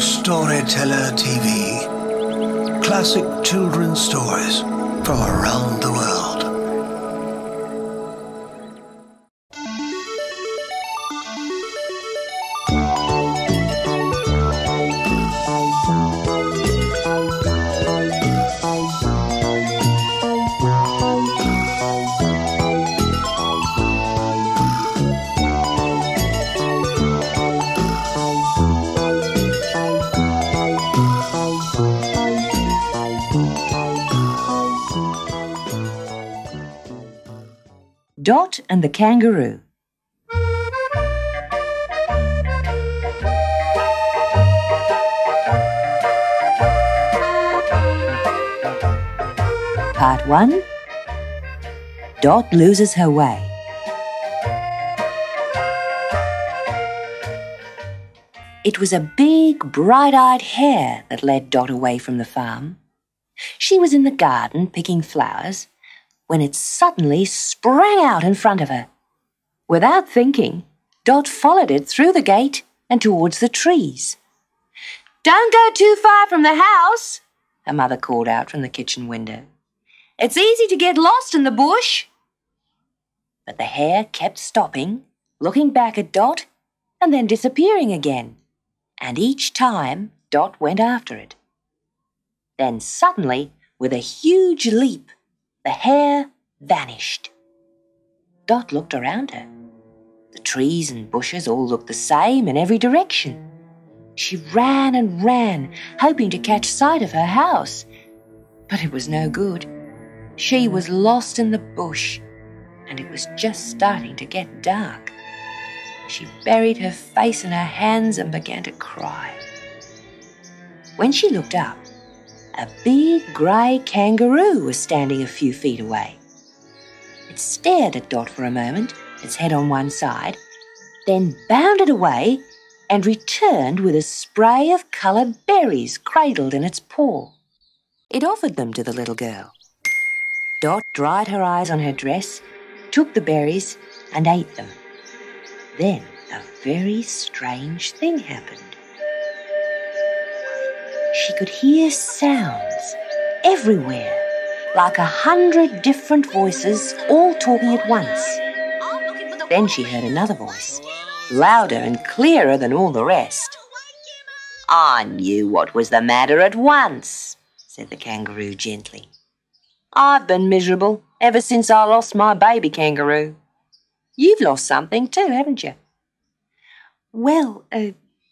Storyteller TV. Classic children's stories from around the world. Dot and the Kangaroo. Part 1. Dot loses her way. It was a big, bright-eyed hare that led Dot away from the farm. She was in the garden picking flowers when it suddenly sprang out in front of her. Without thinking, Dot followed it through the gate and towards the trees. "Don't go too far from the house," her mother called out from the kitchen window. "It's easy to get lost in the bush." But the hare kept stopping, looking back at Dot, and then disappearing again. And each time, Dot went after it. Then suddenly, with a huge leap, the hare vanished. Dot looked around her. The trees and bushes all looked the same in every direction. She ran and ran, hoping to catch sight of her house. But it was no good. She was lost in the bush, and it was just starting to get dark. She buried her face in her hands and began to cry. When she looked up, a big grey kangaroo was standing a few feet away. It stared at Dot for a moment, its head on one side, then bounded away and returned with a spray of coloured berries cradled in its paw. It offered them to the little girl. Dot dried her eyes on her dress, took the berries and ate them. Then a very strange thing happened. She could hear sounds everywhere, like 100 different voices all talking at once. Then she heard another voice, louder and clearer than all the rest. "I knew what was the matter at once," said the kangaroo gently. "I've been miserable ever since I lost my baby kangaroo. You've lost something too, haven't you?" "Well,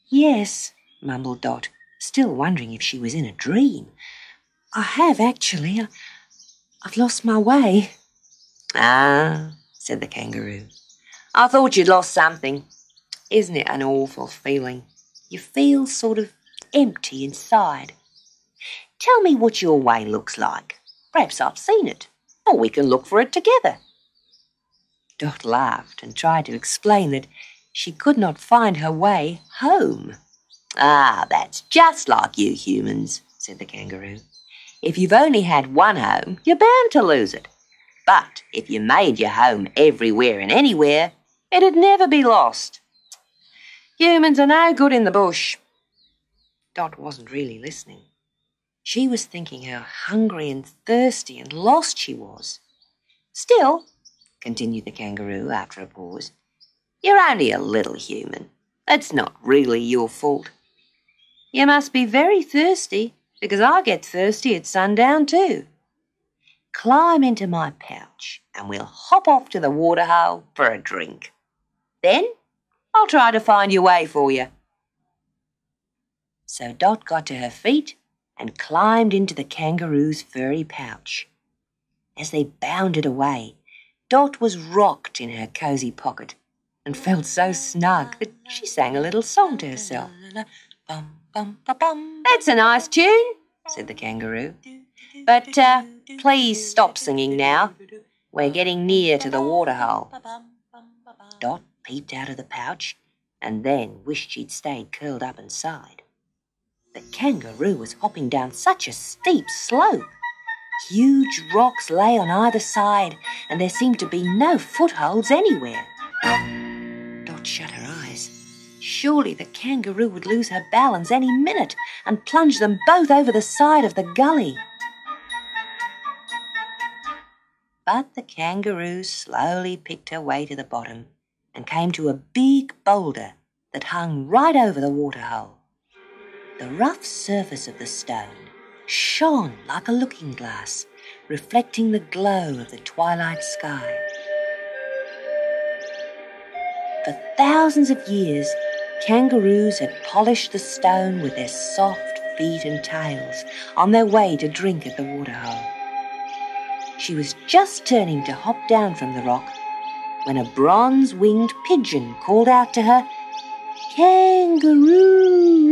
yes," mumbled Dot, still wondering if she was in a dream. "I have, actually. I've lost my way." "Ah," said the kangaroo. "I thought you'd lost something. Isn't it an awful feeling? You feel sort of empty inside. Tell me what your way looks like. Perhaps I've seen it, or we can look for it together." Dot laughed and tried to explain that she could not find her way home. "Ah, that's just like you humans," said the kangaroo. "If you've only had one home, you're bound to lose it. But if you made your home everywhere and anywhere, it'd never be lost. Humans are no good in the bush." Dot wasn't really listening. She was thinking how hungry and thirsty and lost she was. "Still," continued the kangaroo after a pause, "you're only a little human. It's not really your fault. You must be very thirsty, because I get thirsty at sundown too. Climb into my pouch and we'll hop off to the waterhole for a drink. Then I'll try to find your way for you." So Dot got to her feet and climbed into the kangaroo's furry pouch. As they bounded away, Dot was rocked in her cosy pocket and felt so snug that she sang a little song to herself. "That's a nice tune," said the kangaroo. "But please stop singing now. We're getting near to the waterhole." Dot peeped out of the pouch and then wished she'd stayed curled up inside. The kangaroo was hopping down such a steep slope. Huge rocks lay on either side and there seemed to be no footholds anywhere. Dot shut her eyes Surely the kangaroo would lose her balance any minute and plunge them both over the side of the gully. But the kangaroo slowly picked her way to the bottom and came to a big boulder that hung right over the waterhole. The rough surface of the stone shone like a looking glass, reflecting the glow of the twilight sky. For thousands of years, kangaroos had polished the stone with their soft feet and tails on their way to drink at the waterhole. She was just turning to hop down from the rock when a bronze-winged pigeon called out to her, "Kangaroo,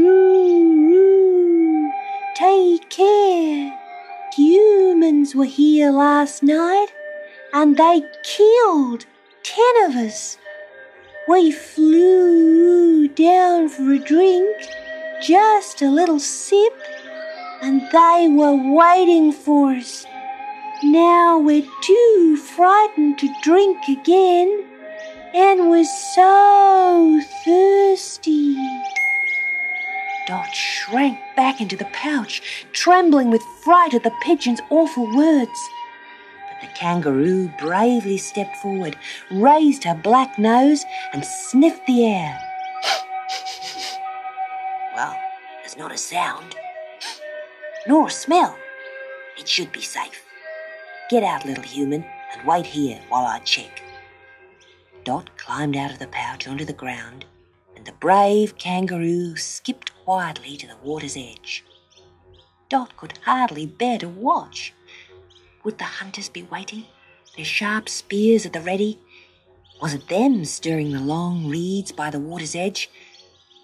roo, roo, take care. Humans were here last night and they killed 10 of us. We flew down for a drink, just a little sip, and they were waiting for us. Now we're too frightened to drink again, and we're so thirsty." Dot shrank back into the pouch, trembling with fright at the pigeon's awful words. But the kangaroo bravely stepped forward, raised her black nose and sniffed the air. Well, there's not a sound, nor a smell. It should be safe. Get out, little human, and wait here while I check. Dot climbed out of the pouch onto the ground, and the brave kangaroo skipped quietly to the water's edge. Dot could hardly bear to watch. Would the hunters be waiting, their sharp spears at the ready? Was it them stirring the long reeds by the water's edge,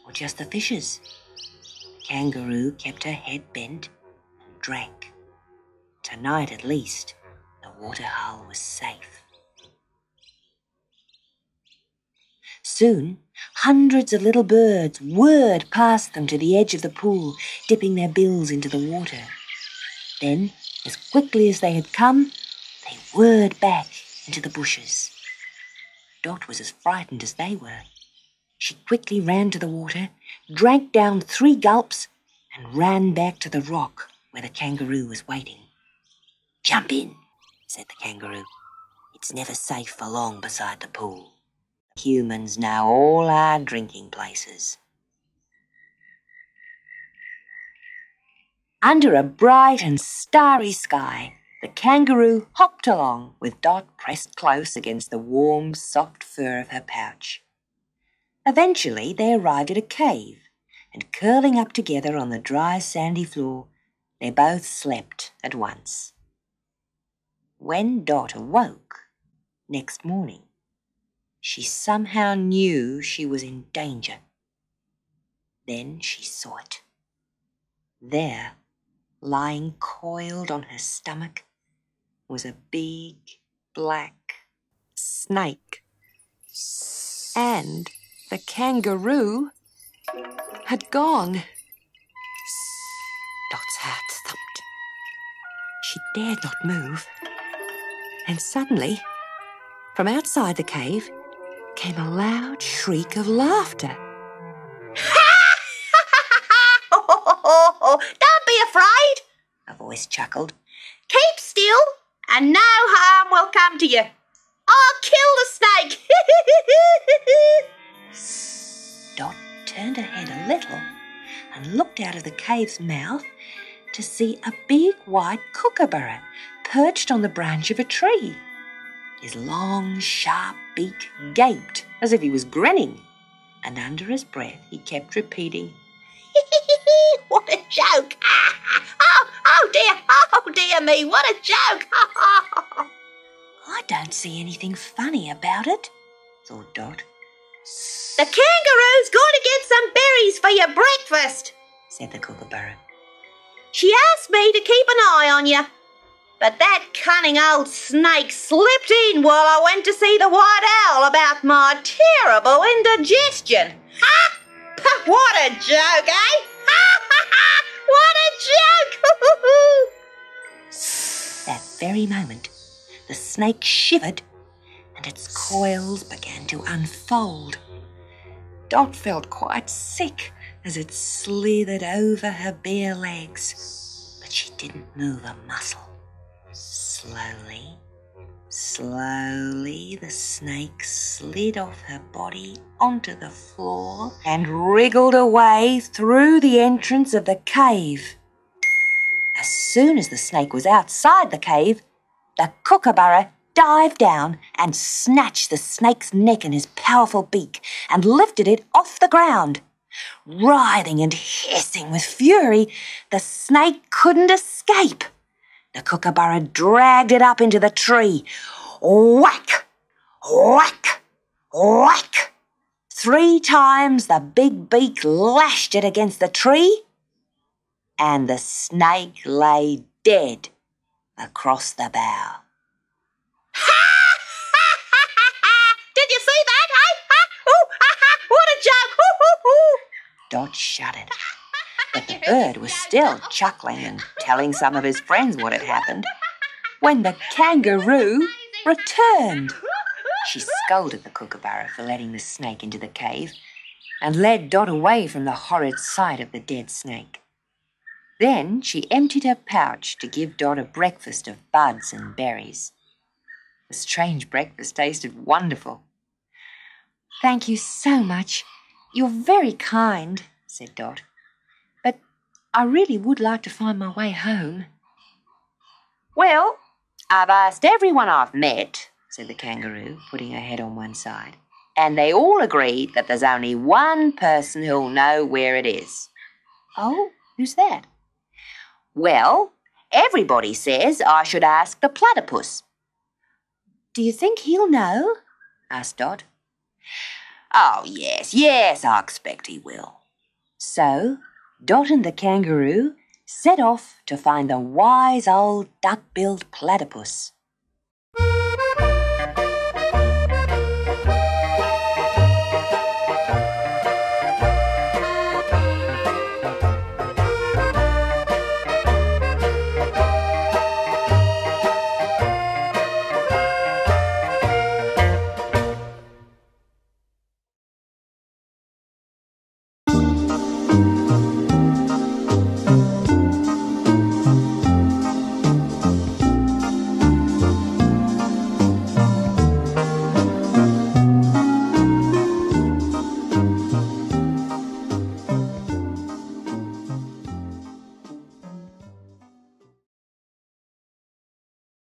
or just the fishes? Kangaroo kept her head bent and drank. Tonight, at least, the waterhole was safe. Soon, hundreds of little birds whirred past them to the edge of the pool, dipping their bills into the water. Then, as quickly as they had come, they whirred back into the bushes. Dot was as frightened as they were. She quickly ran to the water, drank down 3 gulps, and ran back to the rock where the kangaroo was waiting. "Jump in," said the kangaroo. "It's never safe for long beside the pool. Humans know all our drinking places." Under a bright and starry sky, the kangaroo hopped along with Dot pressed close against the warm, soft fur of her pouch. Eventually they arrived at a cave, and curling up together on the dry, sandy floor, they both slept at once. When Dot awoke next morning, she somehow knew she was in danger. Then she saw it. There, lying coiled on her stomach, was a big black snake. And the kangaroo had gone. Dot's heart thumped. She dared not move. And suddenly, from outside the cave, came a loud shriek of laughter. Don't be afraid, a voice chuckled. Keep still and no harm will come to you. I'll kill the snake. Dot turned her head a little and looked out of the cave's mouth to see a big white kookaburra perched on the branch of a tree. His long, sharp beak gaped as if he was grinning, and under his breath he kept repeating, What a joke! Oh dear me, what a joke! I don't see anything funny about it, thought Dot. The kangaroo's going to get some berries for your breakfast, said the kookaburra. She asked me to keep an eye on you, but that cunning old snake slipped in while I went to see the white owl about my terrible indigestion. Ha! What a joke, eh? What a joke! That very moment, the snake shivered and its coils began to unfold. Dot felt quite sick as it slithered over her bare legs, but she didn't move a muscle. Slowly, slowly, the snake slid off her body onto the floor and wriggled away through the entrance of the cave. As soon as the snake was outside the cave, the kookaburra dived down and snatched the snake's neck in his powerful beak and lifted it off the ground. Writhing and hissing with fury, the snake couldn't escape. The kookaburra dragged it up into the tree. Whack! Whack! Whack! 3 times the big beak lashed it against the tree, and the snake lay dead across the bough. Did you see that, hey? Ooh, what a joke! Ooh. Dot shuddered, but the bird was still chuckling and telling some of his friends what had happened when the kangaroo returned. She scolded the kookaburra for letting the snake into the cave and led Dot away from the horrid sight of the dead snake. Then she emptied her pouch to give Dot a breakfast of buds and berries. The strange breakfast tasted wonderful. "Thank you so much. You're very kind," said Dot. "But I really would like to find my way home." "Well, I've asked everyone I've met," said the kangaroo, putting her head on one side, "and they all agree that there's only one person who'll know where it is." "Oh, who's that?" "Well, everybody says I should ask the platypus." "Do you think he'll know?" asked Dot. "Oh, yes, I expect he will." So Dot and the kangaroo set off to find the wise old duck-billed platypus.